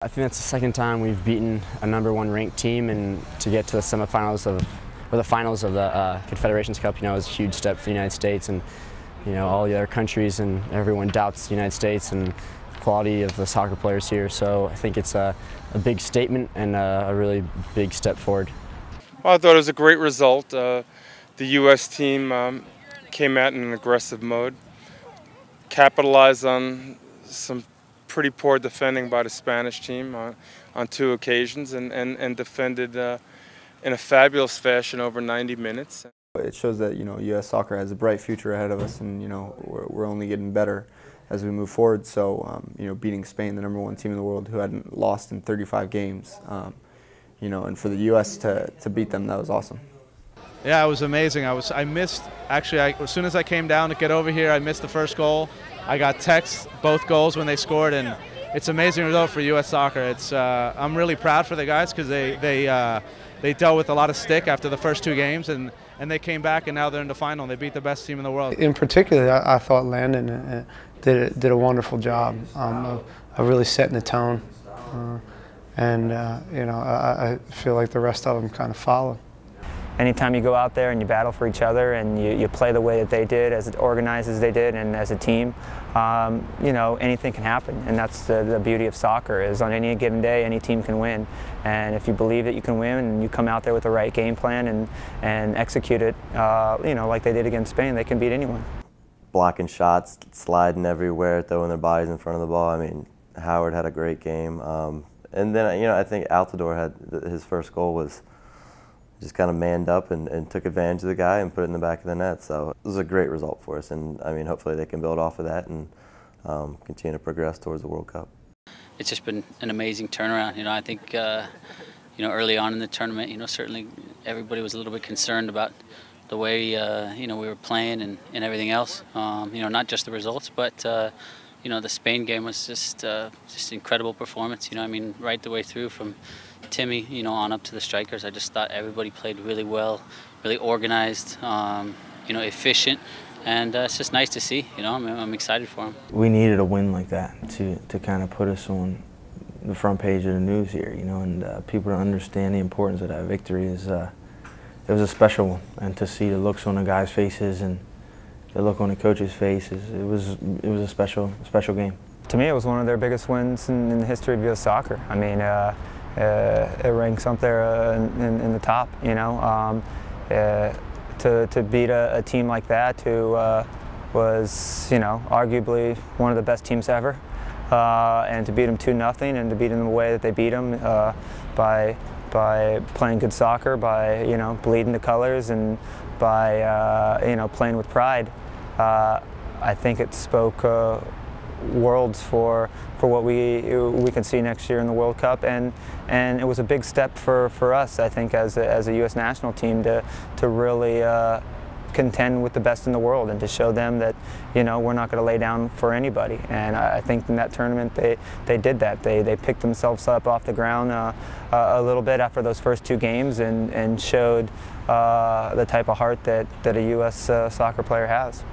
I think that's the second time we've beaten a #1 ranked team, and to get to the semifinals or the finals of the Confederations Cup, is a huge step for the United States, and all the other countries and everyone doubts the United States and the quality of the soccer players here. So I think it's a big statement and a really big step forward. Well, I thought it was a great result. The U.S. team came out in an aggressive mode, capitalized on some pretty poor defending by the Spanish team on 2 occasions, and defended in a fabulous fashion over 90 minutes. It shows that U.S. soccer has a bright future ahead of us, and we're only getting better as we move forward. So beating Spain, the #1 team in the world who hadn't lost in 35 games, and for the U.S. to beat them, that was awesome. Yeah, it was amazing. I missed, actually, as soon as I came down to get over here, I missed the first goal. I got texts both goals when they scored, and it's an amazing result for U.S. soccer. I'm really proud for the guys because they dealt with a lot of stick after the first 2 games, and they came back, and now they're in the final. They beat the best team in the world. In particular, I thought Landon did a wonderful job of really setting the tone, and I feel like the rest of them kind of followed. Anytime you go out there and you battle for each other and you play the way that they did, as organized as they did, and as a team, anything can happen. And that's the beauty of soccer, is on any given day, any team can win. And if you believe that you can win and you come out there with the right game plan and execute it, like they did against Spain, they can beat anyone. Blocking shots, sliding everywhere, throwing their bodies in front of the ball. I mean, Howard had a great game. And then, I think Altidore had his first goal was just kind of manned up and took advantage of the guy and put it in the back of the net. So it was a great result for us, and I mean, hopefully they can build off of that and continue to progress towards the World Cup. It's just been an amazing turnaround. I think early on in the tournament, certainly everybody was a little bit concerned about the way we were playing and everything else. Not just the results, but the Spain game was just incredible performance. I mean, right the way through from Timmy, on up to the strikers. I just thought everybody played really well, really organized, efficient, and it's just nice to see. I'm excited for them. We needed a win like that to kind of put us on the front page of the news here, and people to understand the importance of that victory is it was a special one, and to see the looks on the guys' faces and the look on the coach's faces, it was a special game. To me, it was one of their biggest wins in the history of U.S. soccer. I mean, it ranks up there in the top, to beat a team like that who was, arguably one of the best teams ever, and to beat them 2-0, and to beat them the way that they beat them by playing good soccer, by bleeding the colors, and by playing with pride. I think it spoke worlds for what we can see next year in the World Cup, and it was a big step for us, I think, as a U.S. national team to really contend with the best in the world, and to show them that we're not going to lay down for anybody. And I think in that tournament they did that. They picked themselves up off the ground a little bit after those first 2 games and showed the type of heart that a U.S. soccer player has.